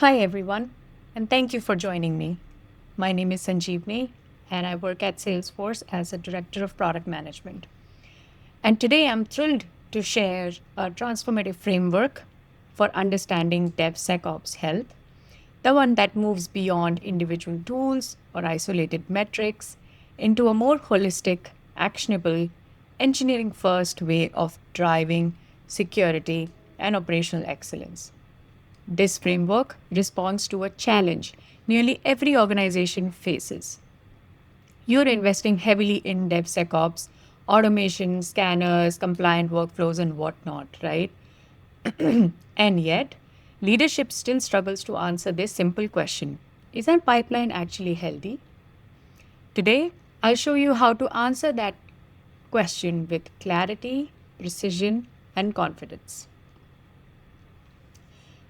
Hi, everyone, and thank you for joining me. My name is Sanjeevani, and I work at Salesforce as a Director of Product Management. And today I'm thrilled to share a transformative framework for understanding DevSecOps health, the one that moves beyond individual tools or isolated metrics into a more holistic, actionable, engineering first way of driving security and operational excellence. This framework responds to a challenge nearly every organization faces. You're investing heavily in DevSecOps, automation, scanners, compliant workflows, and whatnot, right? And yet, leadership still struggles to answer this simple question: is our pipeline actually healthy? Today, I'll show you how to answer that question with clarity, precision, and confidence.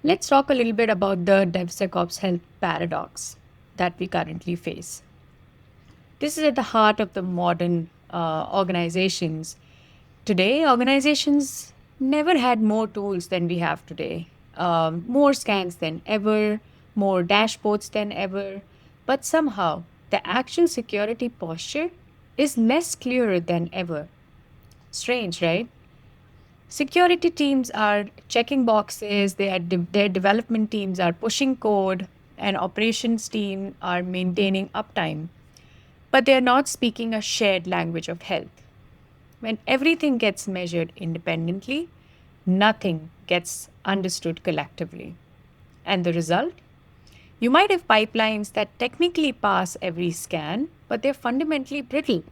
Let's talk a little bit about the DevSecOps health paradox that we currently face. This is at the heart of the modern organizations. Today, organizations never had more tools than we have today, more scans than ever, more dashboards than ever. But somehow, the actual security posture is less clear than ever. Strange, right? Security teams are checking boxes, their development teams are pushing code, and operations team are maintaining uptime. But they are not speaking a shared language of health. When everything gets measured independently, nothing gets understood collectively. And the result? You might have pipelines that technically pass every scan, but they're fundamentally brittle.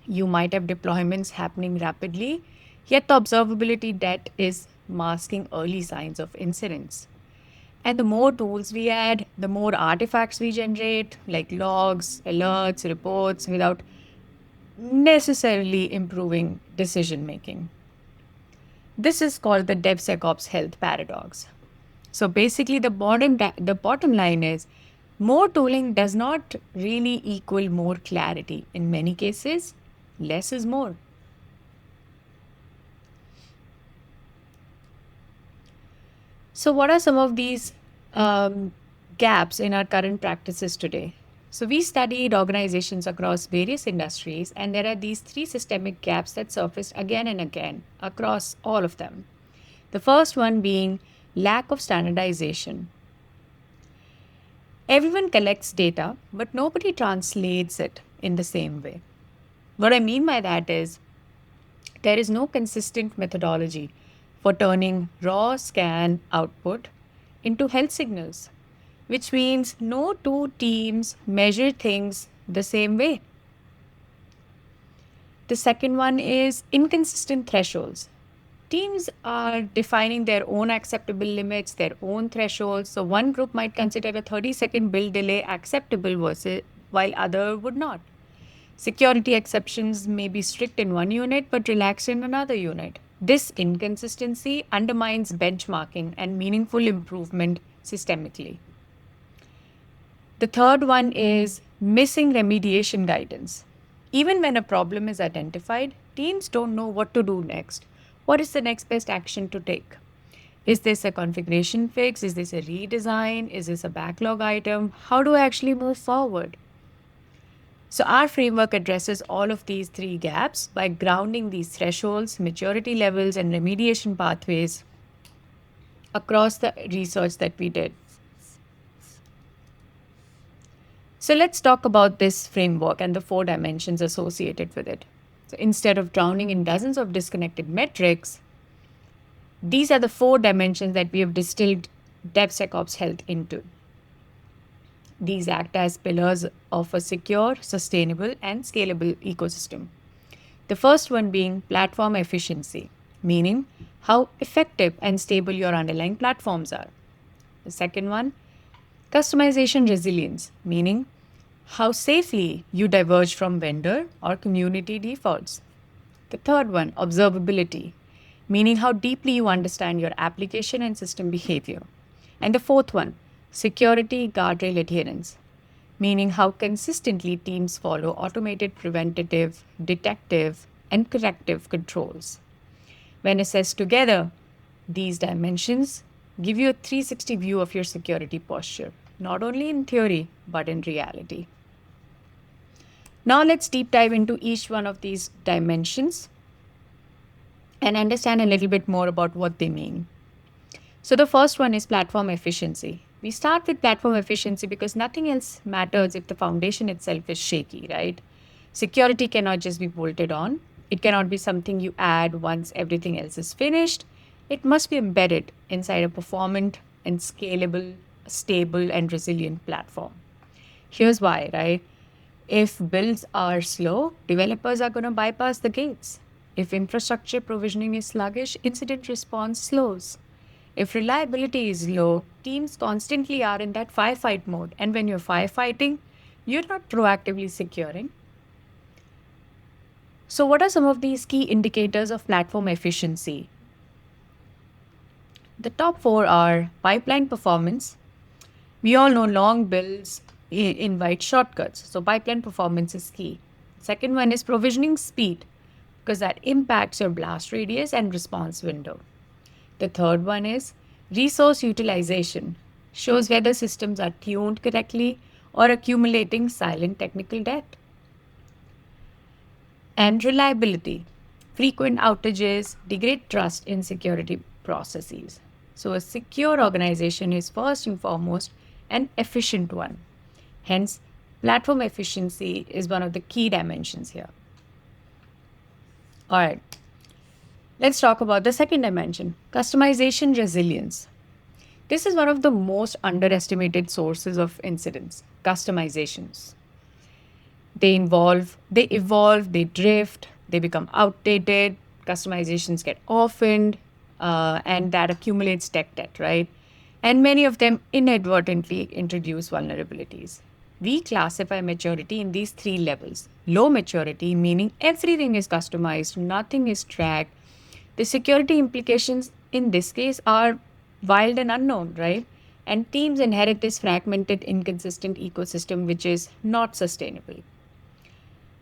You might have deployments happening rapidly, yet the observability debt is masking early signs of incidents. And the more tools we add, the more artifacts we generate, like logs, alerts, reports, without necessarily improving decision making. This is called the DevSecOps health paradox. So basically, the bottom line is more tooling does not really equal more clarity. In many cases, less is more. So, what are some of these um, gaps in our current practices today? So, we studied organizations across various industries, and there are these three systemic gaps that surfaced again and again across all of them. The first one being lack of standardization. Everyone collects data, but nobody translates it in the same way. What I mean by that is there is no consistent methodology for turning raw scan output into health signals, which means no two teams measure things the same way. The second one is inconsistent thresholds. Teams are defining their own acceptable limits, their own thresholds. So one group might consider a 30-second build delay acceptable versus while other would not. Security exceptions may be strict in one unit but relaxed in another unit. This inconsistency undermines benchmarking and meaningful improvement systemically. The third one is missing remediation guidance. Even when a problem is identified, teams don't know what to do next. What is the next best action to take? Is this a configuration fix? Is this a redesign? Is this a backlog item? How do I actually move forward? So, our framework addresses all of these three gaps by grounding these thresholds, maturity levels, and remediation pathways across the research that we did. So, let's talk about this framework and the four dimensions associated with it. So, instead of drowning in dozens of disconnected metrics, these are the four dimensions that we have distilled DevSecOps health into. These act as pillars of a secure, sustainable, and scalable ecosystem. The first one being platform efficiency, meaning how effective and stable your underlying platforms are. The second one, customization resilience, meaning how safely you diverge from vendor or community defaults. The third one, observability, meaning how deeply you understand your application and system behavior. And the fourth one, security guardrail adherence, meaning how consistently teams follow automated preventative, detective, and corrective controls. When assessed together, these dimensions give you a 360 view of your security posture, not only in theory, but in reality. Now let's deep dive into each one of these dimensions and understand a little bit more about what they mean. So the first one is platform efficiency. We start with platform efficiency because nothing else matters if the foundation itself is shaky, right? Security cannot just be bolted on. It cannot be something you add once everything else is finished. It must be embedded inside a performant and scalable, stable, and resilient platform. Here's why, right? If builds are slow, developers are going to bypass the gates. If infrastructure provisioning is sluggish, incident response slows. If reliability is low, teams constantly are in that firefight mode. And when you're firefighting, you're not proactively securing. So, what are some of these key indicators of platform efficiency? The top four are pipeline performance. We all know long builds invite shortcuts. So, pipeline performance is key. Second one is provisioning speed because that impacts your blast radius and response window. The third one is resource utilization, shows whether systems are tuned correctly or accumulating silent technical debt. And reliability, frequent outages degrade trust in security processes. So, a secure organization is first and foremost an efficient one. Hence, platform efficiency is one of the key dimensions here. All right. Let's talk about the second dimension, customization resilience. This is one of the most underestimated sources of incidents, customizations. They evolve, they drift, they become outdated, customizations get orphaned, and that accumulates tech debt, right? And many of them inadvertently introduce vulnerabilities. We classify maturity in these three levels. Low maturity, meaning everything is customized, nothing is tracked. The security implications in this case are wild and unknown, right? And teams inherit this fragmented, inconsistent ecosystem, which is not sustainable.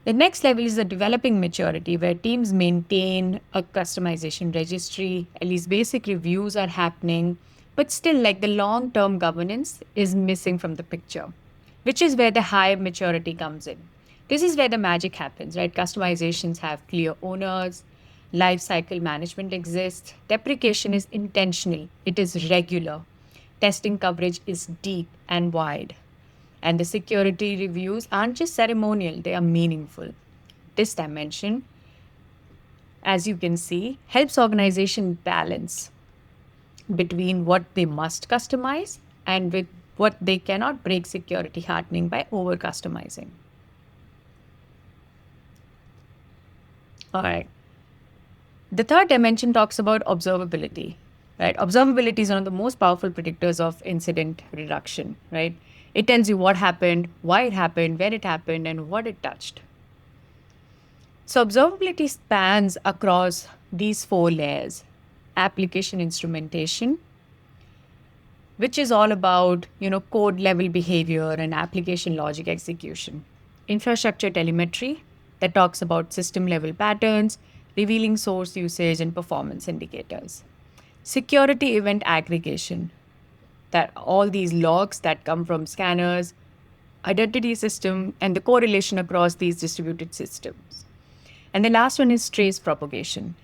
The next level is the developing maturity, where teams maintain a customization registry, at least basic reviews are happening, but still, like the long term governance is missing from the picture, which is where the high maturity comes in. This is where the magic happens, right? Customizations have clear owners, life cycle management exists, deprecation is intentional, it is regular, testing coverage is deep and wide. And the security reviews aren't just ceremonial, they are meaningful. This dimension, as you can see, helps organization balance between what they must customize and with what they cannot break security hardening by over customizing. All right. The third dimension talks about observability, right? Observability is one of the most powerful predictors of incident reduction, right? It tells you what happened, why it happened, where it happened, and what it touched. So observability spans across these four layers. Application instrumentation, which is all about, code level behavior and application logic execution. Infrastructure telemetry that talks about system level patterns, revealing source usage and performance indicators. Security event aggregation, that all these logs that come from scanners, identity system, and the correlation across these distributed systems. And the last one is trace propagation,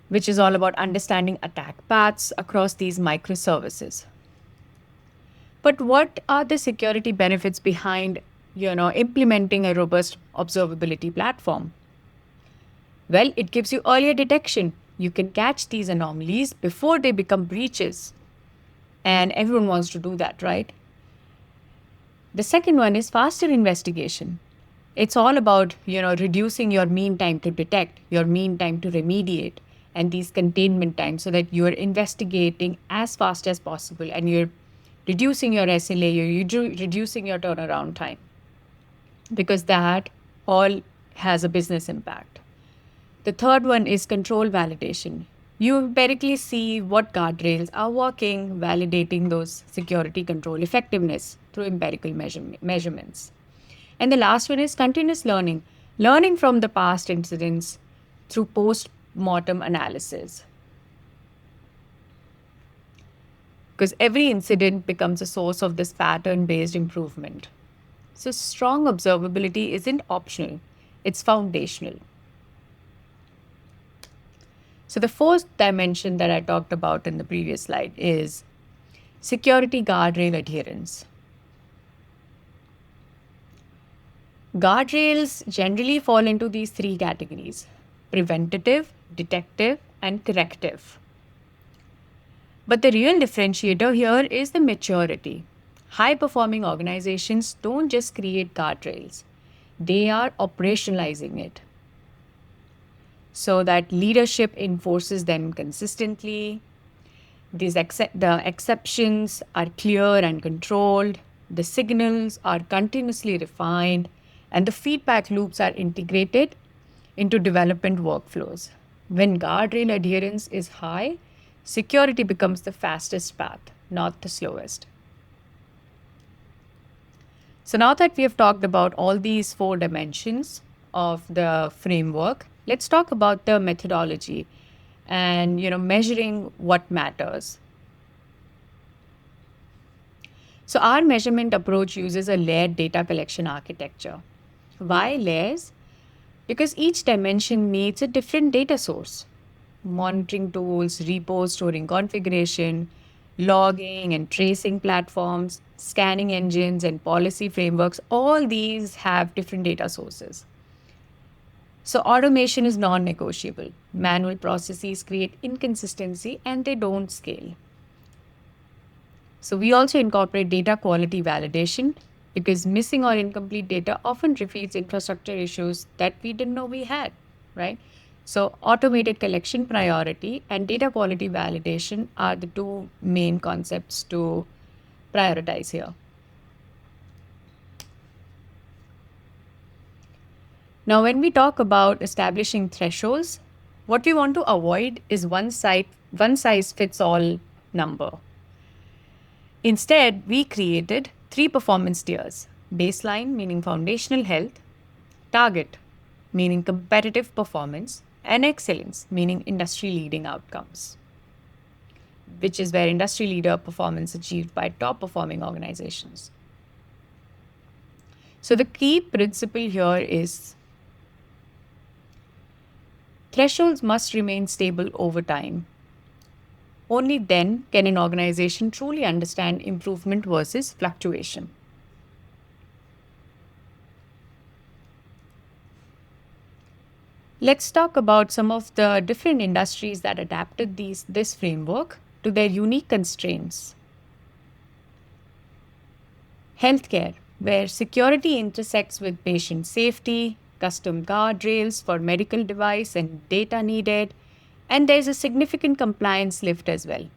which is all about understanding attack paths across these microservices. But what are the security benefits behind, implementing a robust observability platform? Well, it gives you earlier detection. You can catch these anomalies before they become breaches. And everyone wants to do that, right? The second one is faster investigation. It's all about, reducing your mean time to detect, your mean time to remediate, and these containment times so that you're investigating as fast as possible and you're reducing your SLA, you're reducing your turnaround time, because that all has a business impact. The third one is control validation. You empirically see what guardrails are working, validating those security control effectiveness through empirical measurements. And the last one is continuous learning, learning from the past incidents through post mortem analysis. because every incident becomes a source of this pattern-based improvement. So strong observability isn't optional, it's foundational. So the fourth dimension that I talked about in the previous slide is security guardrail adherence. Guardrails generally fall into these three categories: preventative, detective, and corrective. But the real differentiator here is the maturity. High performing organizations don't just create guardrails, they are operationalizing it so that leadership enforces them consistently. The exceptions are clear and controlled, the signals are continuously refined, and the feedback loops are integrated into development workflows. When guardrail adherence is high, security becomes the fastest path, not the slowest. So now that we have talked about all these four dimensions of the framework, let's talk about the methodology and measuring what matters. So our measurement approach uses a layered data collection architecture. Why layers? Because each dimension needs a different data source. Monitoring tools, repos storing configuration, logging and tracing platforms, scanning engines, and policy frameworks, all these have different data sources. So automation is non-negotiable. Manual processes create inconsistency and they don't scale. So we also incorporate data quality validation because missing or incomplete data often reveals infrastructure issues that we didn't know we had, right? So automated collection priority and data quality validation are the two main concepts to prioritize here. Now, when we talk about establishing thresholds, what we want to avoid is one size fits all number. Instead, we created three performance tiers: baseline, meaning foundational health; target, meaning competitive performance; and excellence, meaning industry leading outcomes, which is where industry leader performance achieved by top performing organizations. So the key principle here is thresholds must remain stable over time. Only then can an organization truly understand improvement versus fluctuation. Let's talk about some of the different industries that adapted this framework to their unique constraints. Healthcare, where security intersects with patient safety, custom guardrails for medical device and data needed, and there's a significant compliance lift as well.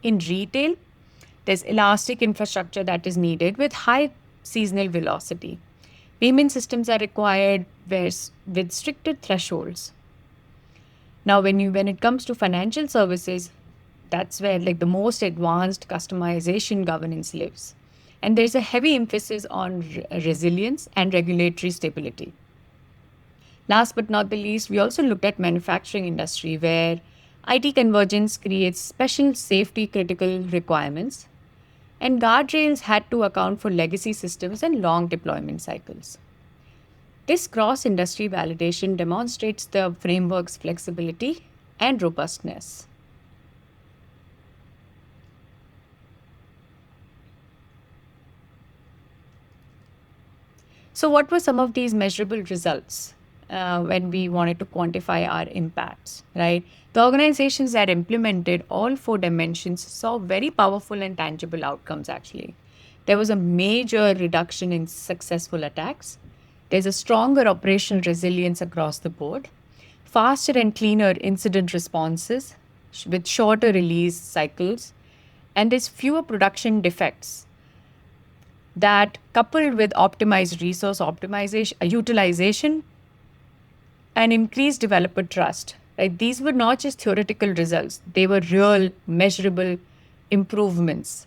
In retail, there's elastic infrastructure that is needed with high seasonal velocity. Payment systems are required with stricter thresholds. Now, when it comes to financial services, that's where like the most advanced customization governance lives. And there's a heavy emphasis on resilience and regulatory stability. Last but not the least, we also looked at manufacturing industry where IT convergence creates special safety critical requirements and guardrails had to account for legacy systems and long deployment cycles. This cross-industry validation demonstrates the framework's flexibility and robustness. So what were some of these measurable results when we wanted to quantify our impacts, right? The organizations that implemented all four dimensions saw very powerful and tangible outcomes, actually. There was a major reduction in successful attacks. There's a stronger operational resilience across the board, faster and cleaner incident responses with shorter release cycles, and there's fewer production defects that coupled with optimized resource optimization utilization and increased developer trust. Right? These were not just theoretical results, they were real measurable improvements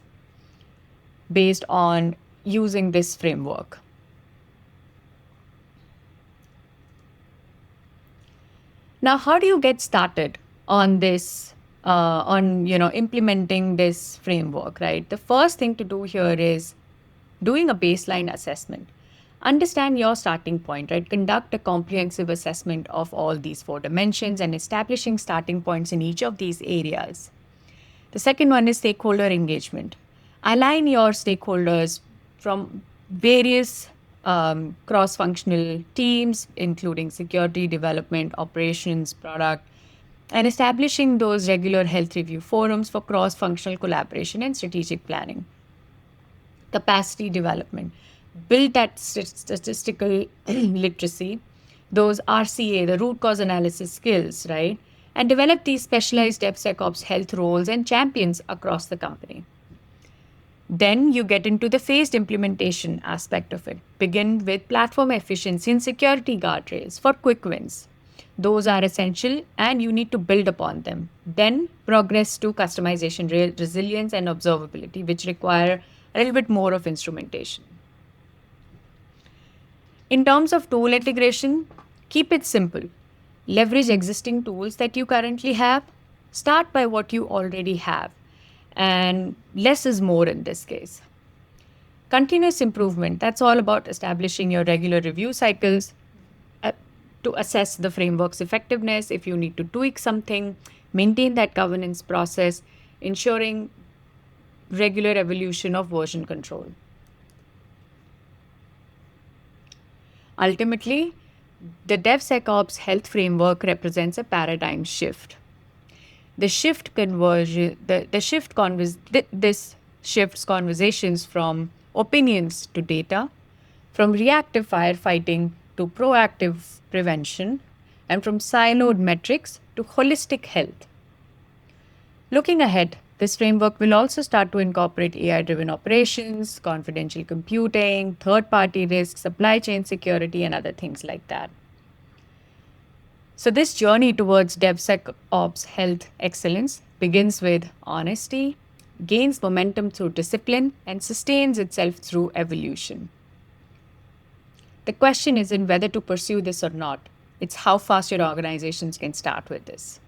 based on using this framework. Now, how do you get started on this on implementing this framework, right? The first thing to do here is doing a baseline assessment. Understand your starting point, right? Conduct a comprehensive assessment of all these four dimensions and establishing starting points in each of these areas. The second one is stakeholder engagement. Align your stakeholders from various cross functional teams, including security, development, operations, product, and establishing those regular health review forums for cross functional collaboration and strategic planning. Capacity development. Build that statistical literacy, those RCA, the root cause analysis skills, right? And develop these specialized DevSecOps health roles and champions across the company. Then you get into the phased implementation aspect of it. Begin with platform efficiency and security guardrails for quick wins. Those are essential and you need to build upon them. Then progress to customization, resilience, and observability, which require a little bit more of instrumentation. In terms of tool integration, keep it simple. Leverage existing tools that you currently have. Start by what you already have. And less is more in this case. Continuous improvement, that's all about establishing your regular review cycles to assess the framework's effectiveness. If you need to tweak something, maintain that governance process, ensuring regular evolution of version control. Ultimately, the DevSecOps health framework represents a paradigm shift. This shifts conversations from opinions to data, from reactive firefighting to proactive prevention, and from siloed metrics to holistic health. Looking ahead, this framework will also start to incorporate AI-driven operations, confidential computing, third-party risk, supply chain security, and other things like that. So this journey towards DevSecOps health excellence begins with honesty, gains momentum through discipline, and sustains itself through evolution. The question isn't whether to pursue this or not. It's how fast your organizations can start with this.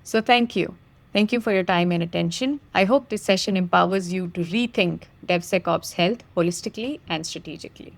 So thank you. Thank you for your time and attention. I hope this session empowers you to rethink DevSecOps health holistically and strategically.